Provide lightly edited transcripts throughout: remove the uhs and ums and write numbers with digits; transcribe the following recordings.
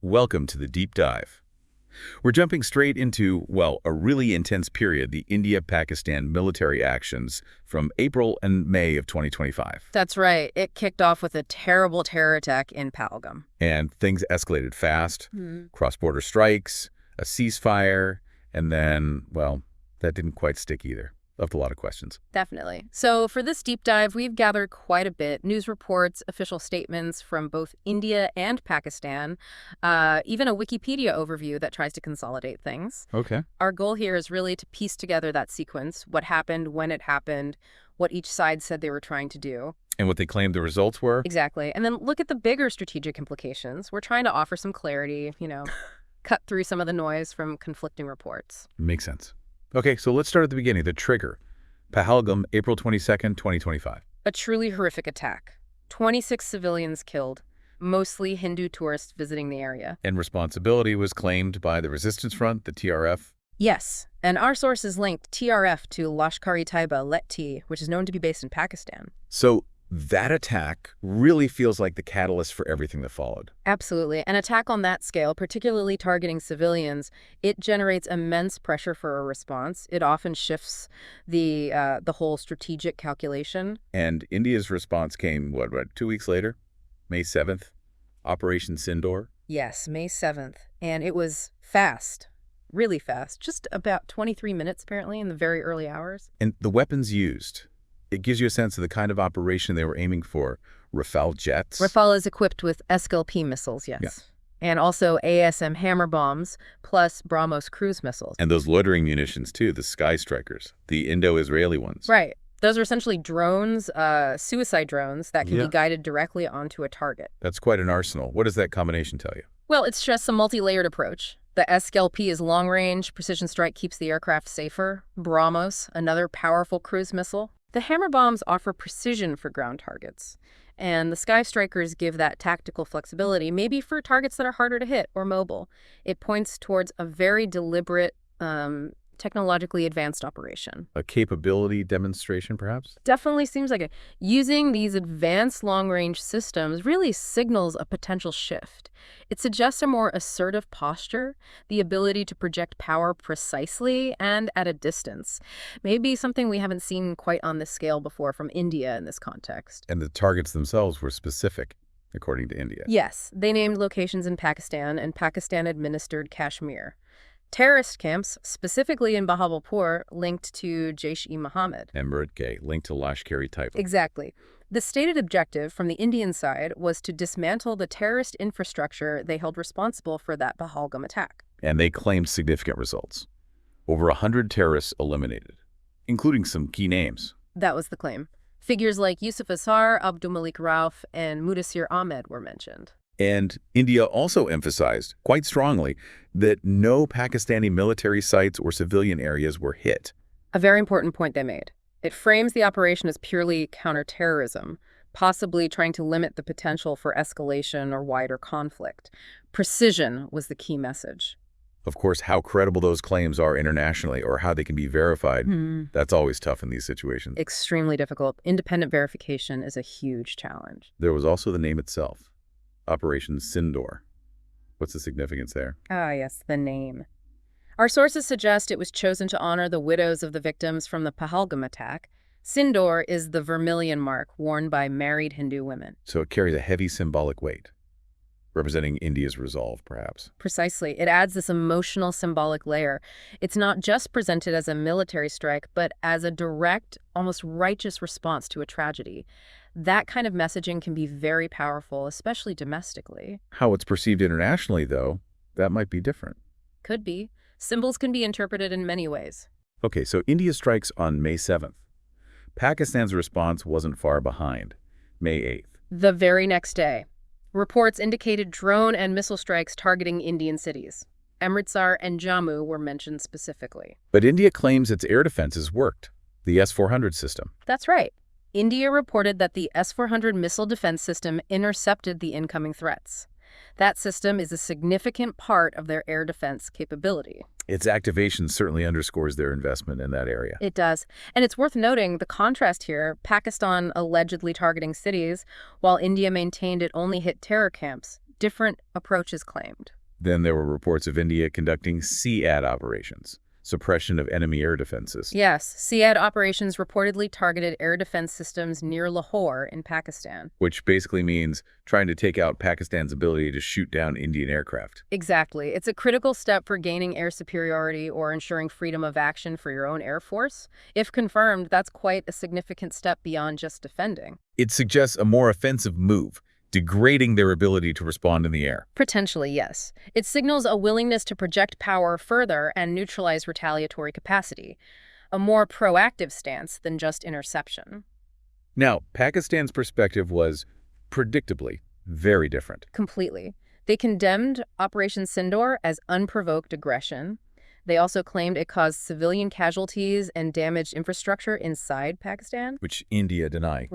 Welcome to the deep dive. We're jumping straight into, well, a really intense period, the India-Pakistan military actions from April and May of 2025. That's right. It kicked off with a terrible terror attack in Pahalgam. And things escalated fast, cross-border strikes, a ceasefire, and then, well, that didn't quite stick either. Left a lot of questions. Definitely. So for this deep dive, we've gathered quite a bit. News reports, official statements from both India and Pakistan, even a Wikipedia overview that tries to consolidate things. Okay. Our goal here is really to piece together that sequence, what happened, when it happened, what each side said they were trying to do. And what they claimed the results were? Exactly. And then look at the bigger strategic implications. We're trying to offer some clarity, cut through some of the noise from conflicting reports. Makes sense. Okay, so let's start at the beginning, the trigger. Pahalgam, April 22nd, 2025. A truly horrific attack. 26 civilians killed, mostly Hindu tourists visiting the area. And responsibility was claimed by the Resistance Front, the TRF. Yes, and our sources linked TRF to Lashkar-e-Taiba, LET, which is known to be based in Pakistan. So that attack really feels like the catalyst for everything that followed. Absolutely. An attack on that scale, particularly targeting civilians, it generates immense pressure for a response. It often shifts the whole strategic calculation. And India's response came, what, 2 weeks later? May 7th, Operation Sindoor. Yes, May 7th. And it was fast, really fast, just about 23 minutes apparently in the very early hours. And the weapons used, it gives you a sense of the kind of operation they were aiming for. Rafale jets. Rafale is equipped with SLP missiles, yes. Yeah. And also ASM hammer bombs, plus BrahMos cruise missiles. And those loitering munitions, too, the Sky Strikers, the Indo-Israeli ones. Right. Those are essentially drones, suicide drones, that can be guided directly onto a target. That's quite an arsenal. What does that combination tell you? Well, it's just a multi-layered approach. The SLP is long-range, precision strike keeps the aircraft safer. BrahMos, another powerful cruise missile. The hammer bombs offer precision for ground targets, and the Sky Strikers give that tactical flexibility, maybe for targets that are harder to hit or mobile. It points towards a very deliberate, technologically advanced operation. A capability demonstration, perhaps? Definitely seems like it. Using these advanced long-range systems really signals a potential shift. It suggests a more assertive posture, the ability to project power precisely and at a distance. Maybe something we haven't seen quite on this scale before from India in this context. And the targets themselves were specific, according to India. Yes, they named locations in Pakistan, and Pakistan-administered Kashmir. Terrorist camps, specifically in Bahawalpur, linked to Jaish-e-Mohammed. And Murad-Gay, linked to Lashkar-e-Taiba. Exactly. The stated objective from the Indian side was to dismantle the terrorist infrastructure they held responsible for that Pahalgam attack. And they claimed significant results. Over 100 terrorists eliminated, including some key names. That was the claim. Figures like Yusuf Azhar, Abdul Malik Rauf, and Mudassir Ahmed were mentioned. And India also emphasized, quite strongly, that no Pakistani military sites or civilian areas were hit. A very important point they made. It frames the operation as purely counterterrorism, possibly trying to limit the potential for escalation or wider conflict. Precision was the key message. Of course, how credible those claims are internationally or how they can be verified, that's always tough in these situations. Extremely difficult. Independent verification is a huge challenge. There was also the name itself, Operation Sindoor. What's the significance there? Ah, yes, the name. Our sources suggest it was chosen to honor the widows of the victims from the Pahalgam attack. Sindoor is the vermilion mark worn by married Hindu women. So it carries a heavy symbolic weight, representing India's resolve, perhaps. Precisely. It adds this emotional symbolic layer. It's not just presented as a military strike, but as a direct, almost righteous response to a tragedy. That kind of messaging can be very powerful, especially domestically. How it's perceived internationally, though, that might be different. Could be. Symbols can be interpreted in many ways. Okay, so India strikes on May 7th. Pakistan's response wasn't far behind, May 8th. The very next day, reports indicated drone and missile strikes targeting Indian cities. Amritsar and Jammu were mentioned specifically. But India claims its air defenses worked, the S-400 system. That's right. India reported that the S-400 missile defense system intercepted the incoming threats. That system is a significant part of their air defense capability. Its activation certainly underscores their investment in that area. It does. And it's worth noting the contrast here, Pakistan allegedly targeting cities, while India maintained it only hit terror camps. different approaches claimed. Then there were reports of India conducting SEAD operations, suppression of enemy air defenses. Yes, SEAD operations reportedly targeted air defense systems near Lahore in Pakistan. Which basically means trying to take out Pakistan's ability to shoot down Indian aircraft. Exactly. It's a critical step for gaining air superiority or ensuring freedom of action for your own air force. If confirmed, that's quite a significant step beyond just defending. It suggests a more offensive move, degrading their ability to respond in the air. Potentially, yes. It signals a willingness to project power further and neutralize retaliatory capacity, a more proactive stance than just interception. Now, Pakistan's perspective was, predictably, very different. Completely. They condemned Operation Sindoor as unprovoked aggression. They also claimed it caused civilian casualties and damaged infrastructure inside Pakistan, Which India denied.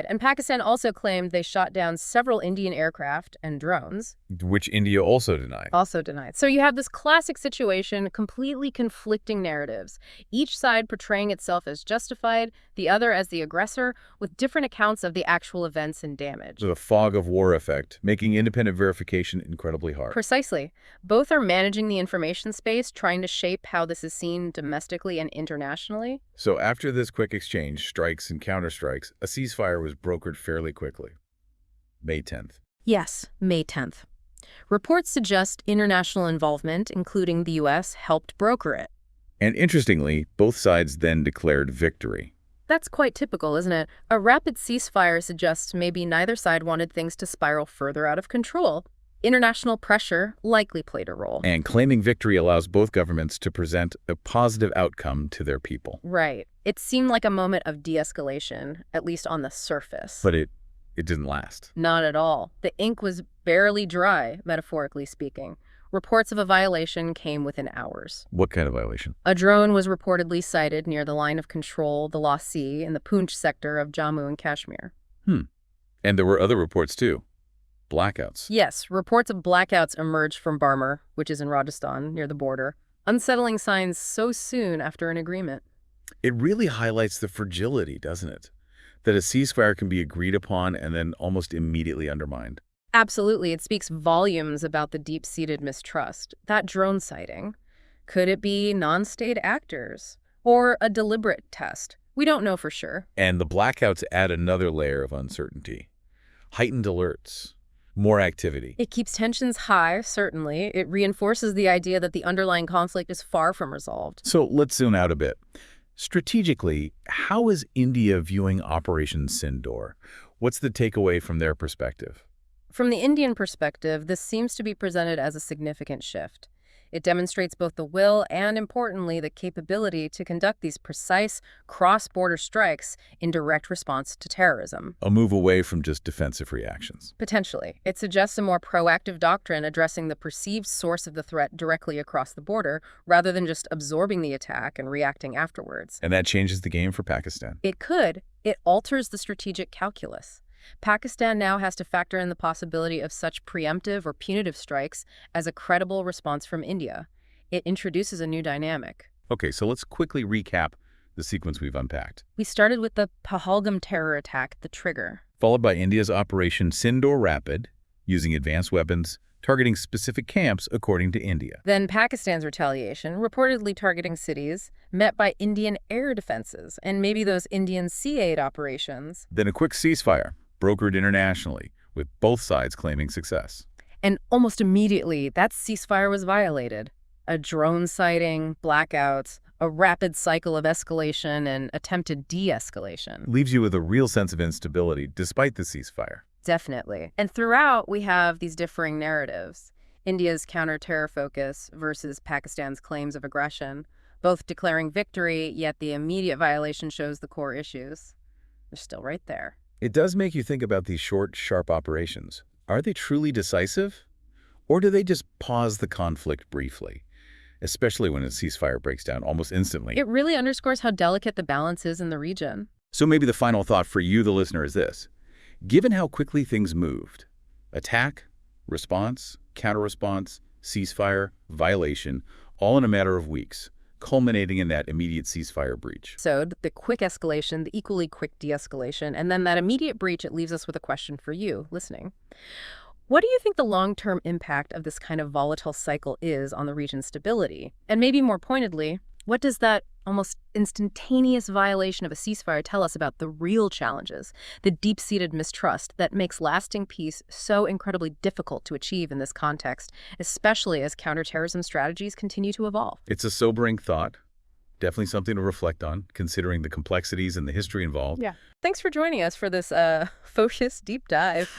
And Pakistan also claimed they shot down several Indian aircraft and drones. Which India also denied. So you have this classic situation, completely conflicting narratives, each side portraying itself as justified, the other as the aggressor, with different accounts of the actual events and damage. The fog of war effect, making independent verification incredibly hard. Precisely. Both are managing the information space, trying to shape how this is seen domestically and internationally. So after this quick exchange, strikes and counterstrikes, a ceasefire was brokered fairly quickly. May 10th. Yes, May 10th. Reports suggest international involvement, including the U.S., helped broker it. And interestingly, both sides then declared victory. That's quite typical, isn't it? A rapid ceasefire suggests maybe neither side wanted things to spiral further out of control. International pressure likely played a role. And claiming victory allows both governments to present a positive outcome to their people. Right. It seemed like a moment of de-escalation, at least on the surface. But it didn't last. Not at all. The ink was barely dry, metaphorically speaking. Reports of a violation came within hours. What kind of violation? A drone was reportedly sighted near the line of control, the Lost Sea, in the Poonch sector of Jammu and Kashmir. And there were other reports too. Blackouts. Yes, reports of blackouts emerged from Barmer, which is in Rajasthan, near the border. Unsettling signs so soon after an agreement. It really highlights the fragility, doesn't it? That a ceasefire can be agreed upon and then almost immediately undermined. Absolutely. It speaks volumes about the deep-seated mistrust. That drone sighting. Could it be non-state actors? Or a deliberate test? We don't know for sure. And the blackouts add another layer of uncertainty. Heightened alerts. More activity. It keeps tensions high, certainly. It reinforces the idea that the underlying conflict is far from resolved. So let's zoom out a bit. Strategically, how is India viewing Operation Sindoor? What's the takeaway from their perspective? From the Indian perspective, this seems to be presented as a significant shift. It demonstrates both the will and, importantly, the capability to conduct these precise cross-border strikes in direct response to terrorism. A move away from just defensive reactions. Potentially. It suggests a more proactive doctrine addressing the perceived source of the threat directly across the border, rather than just absorbing the attack and reacting afterwards. And that changes the game for Pakistan. It could. It alters the strategic calculus. Pakistan now has to factor in the possibility of such preemptive or punitive strikes as a credible response from India. It introduces a new dynamic. Okay, so let's quickly recap the sequence we've unpacked. We started with the Pahalgam terror attack, the trigger. Followed by India's Operation Sindoor Rapid, using advanced weapons, targeting specific camps according to India. Then Pakistan's retaliation, reportedly targeting cities, met by Indian air defenses and maybe those Indian sea aid operations. Then a quick ceasefire, brokered internationally, with both sides claiming success. And almost immediately, that ceasefire was violated. A drone sighting, blackouts, a rapid cycle of escalation and attempted de-escalation. Leaves you with a real sense of instability despite the ceasefire. Definitely. And throughout, we have these differing narratives. India's counter-terror focus versus Pakistan's claims of aggression, both declaring victory, yet the immediate violation shows the core issues. They're still right there. It does make you think about these short, sharp operations. Are they truly decisive? Or do they just pause the conflict briefly, especially when a ceasefire breaks down almost instantly? It really underscores how delicate the balance is in the region. So maybe the final thought for you, the listener, is this. Given how quickly things moved, attack, response, counter-response, ceasefire, violation, all in a matter of weeks, culminating in that immediate ceasefire breach. So the quick escalation, the equally quick de-escalation, and then that immediate breach, it leaves us with a question for you listening. What do you think the long-term impact of this kind of volatile cycle is on the region's stability? And maybe more pointedly, what does that almost instantaneous violation of a ceasefire tell us about the real challenges, the deep-seated mistrust that makes lasting peace so incredibly difficult to achieve in this context, especially as counterterrorism strategies continue to evolve? It's a sobering thought. Definitely something to reflect on, considering the complexities and the history involved. Yeah. Thanks for joining us for this focused deep dive.